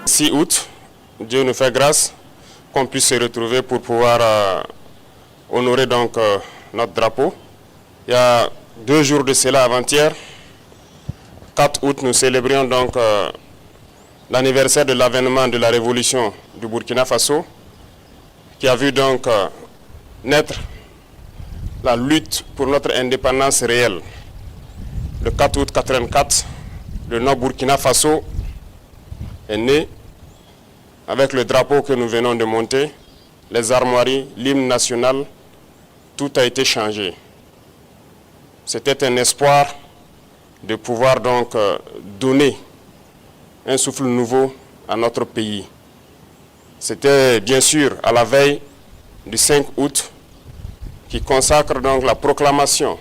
6 août, Dieu nous fait grâce qu'on puisse se retrouver pour pouvoir honorer donc notre drapeau. Il y a 2 jours de cela, avant-hier, 4 août, nous célébrions donc l'anniversaire de l'avènement de la révolution du Burkina Faso, qui a vu donc naître la lutte pour notre indépendance réelle. Le 4 août 1984, le Nord-Burkina Faso est né avec le drapeau que nous venons de monter, les armoiries, l'hymne national, tout a été changé. C'était un espoir de pouvoir donc donner un souffle nouveau à notre pays. C'était bien sûr à la veille du 5 août qui consacre donc la proclamation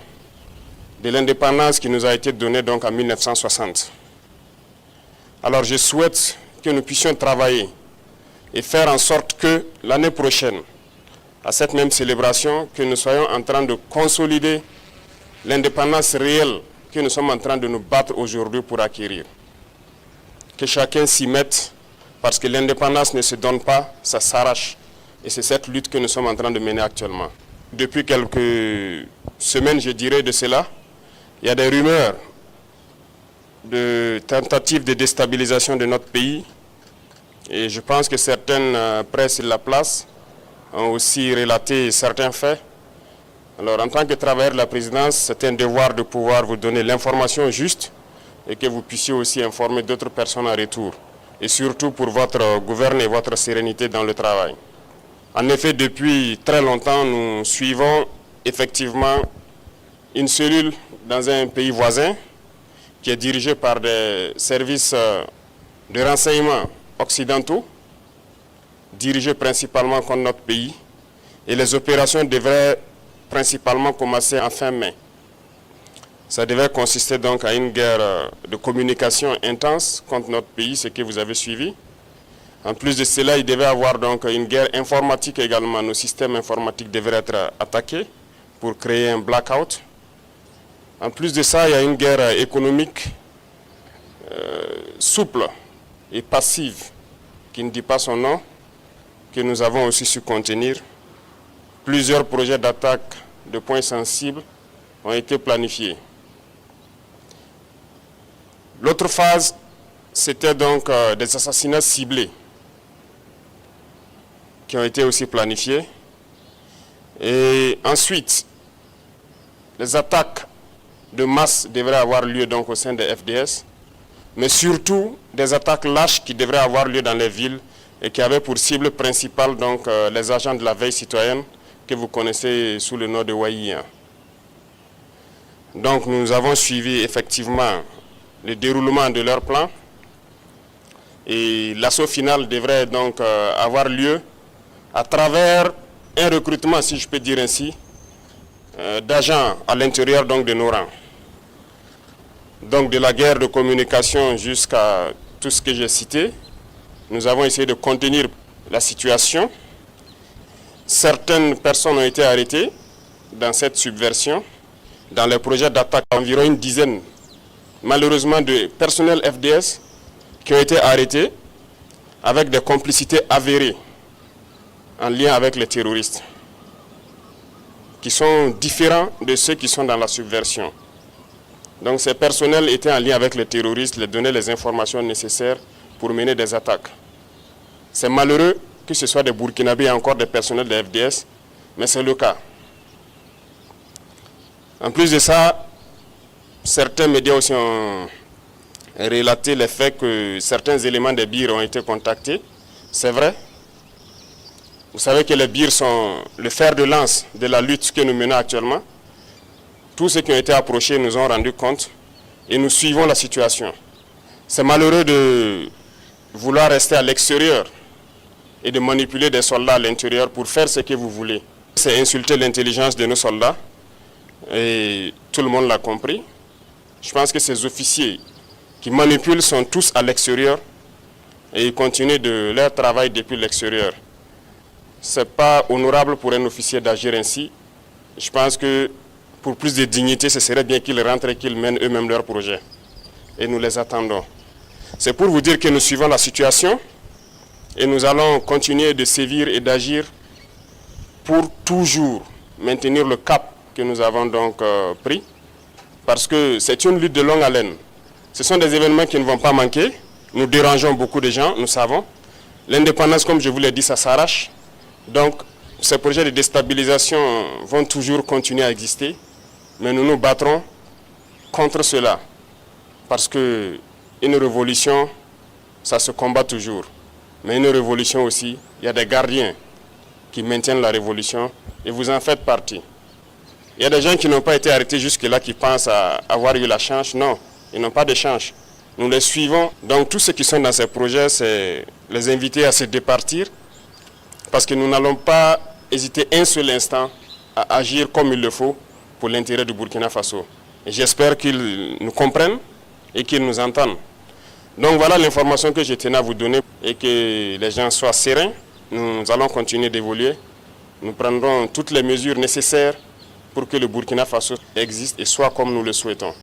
de l'indépendance qui nous a été donnée donc en 1960. Alors je souhaite que nous puissions travailler et faire en sorte que l'année prochaine, à cette même célébration, que nous soyons en train de consolider l'indépendance réelle que nous sommes en train de nous battre aujourd'hui pour acquérir. Que chacun s'y mette, parce que l'indépendance ne se donne pas, ça s'arrache. Et c'est cette lutte que nous sommes en train de mener actuellement. Depuis quelques semaines, je dirais de cela, il y a des rumeurs de tentatives de déstabilisation de notre pays. Et je pense que certaines presses de la place ont aussi relaté certains faits. Alors en tant que travailleur de la présidence, c'est un devoir de pouvoir vous donner l'information juste et que vous puissiez aussi informer d'autres personnes en retour. Et surtout pour votre gouvernement et votre sérénité dans le travail. En effet, depuis très longtemps, nous suivons effectivement une cellule dans un pays voisin qui est dirigée par des services de renseignement occidentaux, dirigés principalement contre notre pays. Et les opérations devraient principalement commencer en fin mai. Ça devait consister donc à une guerre de communication intense contre notre pays, ce que vous avez suivi. En plus de cela, il devait y avoir donc une guerre informatique également. Nos systèmes informatiques devraient être attaqués pour créer un blackout. En plus de ça, il y a une guerre économique souple et passive, qui ne dit pas son nom, que nous avons aussi su contenir. Plusieurs projets d'attaque de points sensibles ont été planifiés. L'autre phase, c'était donc des assassinats ciblés qui ont été aussi planifiés. Et ensuite, les attaques de masse devraient avoir lieu donc au sein des FDS, mais surtout des attaques lâches qui devraient avoir lieu dans les villes et qui avaient pour cible principale donc les agents de la veille citoyenne que vous connaissez sous le nom de Waïa. Donc nous avons suivi effectivement le déroulement de leur plan et l'assaut final devrait donc avoir lieu à travers un recrutement, si je peux dire ainsi, d'agents à l'intérieur donc de nos rangs. Donc de la guerre de communication jusqu'à tout ce que j'ai cité, nous avons essayé de contenir la situation. Certaines personnes ont été arrêtées dans cette subversion. Dans les projets d'attaque, environ une dizaine, malheureusement, de personnels FDS qui ont été arrêtés avec des complicités avérées en lien avec les terroristes, qui sont différents de ceux qui sont dans la subversion. Donc ces personnels étaient en lien avec les terroristes, les donnaient les informations nécessaires pour mener des attaques. C'est malheureux que ce soit des Burkinabés et encore des personnels de FDS, mais c'est le cas. En plus de ça, certains médias aussi ont relaté le fait que certains éléments des BIR ont été contactés. C'est vrai. Vous savez que les BIR sont le fer de lance de la lutte que nous menons actuellement. Tous ceux qui ont été approchés nous ont rendu compte et nous suivons la situation. C'est malheureux de vouloir rester à l'extérieur et de manipuler des soldats à l'intérieur pour faire ce que vous voulez. C'est insulter l'intelligence de nos soldats et tout le monde l'a compris. Je pense que ces officiers qui manipulent sont tous à l'extérieur et ils continuent de leur travail depuis l'extérieur. Ce n'est pas honorable pour un officier d'agir ainsi. Je pense que pour plus de dignité, ce serait bien qu'ils rentrent et qu'ils mènent eux-mêmes leur projet. Et nous les attendons. C'est pour vous dire que nous suivons la situation. Et nous allons continuer de sévir et d'agir pour toujours maintenir le cap que nous avons donc pris. Parce que c'est une lutte de longue haleine. Ce sont des événements qui ne vont pas manquer. Nous dérangeons beaucoup de gens, nous savons. L'indépendance, comme je vous l'ai dit, ça s'arrache. Donc, ces projets de déstabilisation vont toujours continuer à exister. Mais nous nous battrons contre cela. Parce qu'une révolution, ça se combat toujours. Mais une révolution aussi, il y a des gardiens qui maintiennent la révolution et vous en faites partie. Il y a des gens qui n'ont pas été arrêtés jusque-là, qui pensent avoir eu la chance. Non, ils n'ont pas de chance. Nous les suivons. Donc tous ceux qui sont dans ces projets, c'est les inviter à se départir parce que nous n'allons pas hésiter un seul instant à agir comme il le faut pour l'intérêt du Burkina Faso. Et j'espère qu'ils nous comprennent et qu'ils nous entendent. Donc voilà l'information que je tenais à vous donner et que les gens soient sereins. Nous allons continuer d'évoluer. Nous prendrons toutes les mesures nécessaires pour que le Burkina Faso existe et soit comme nous le souhaitons.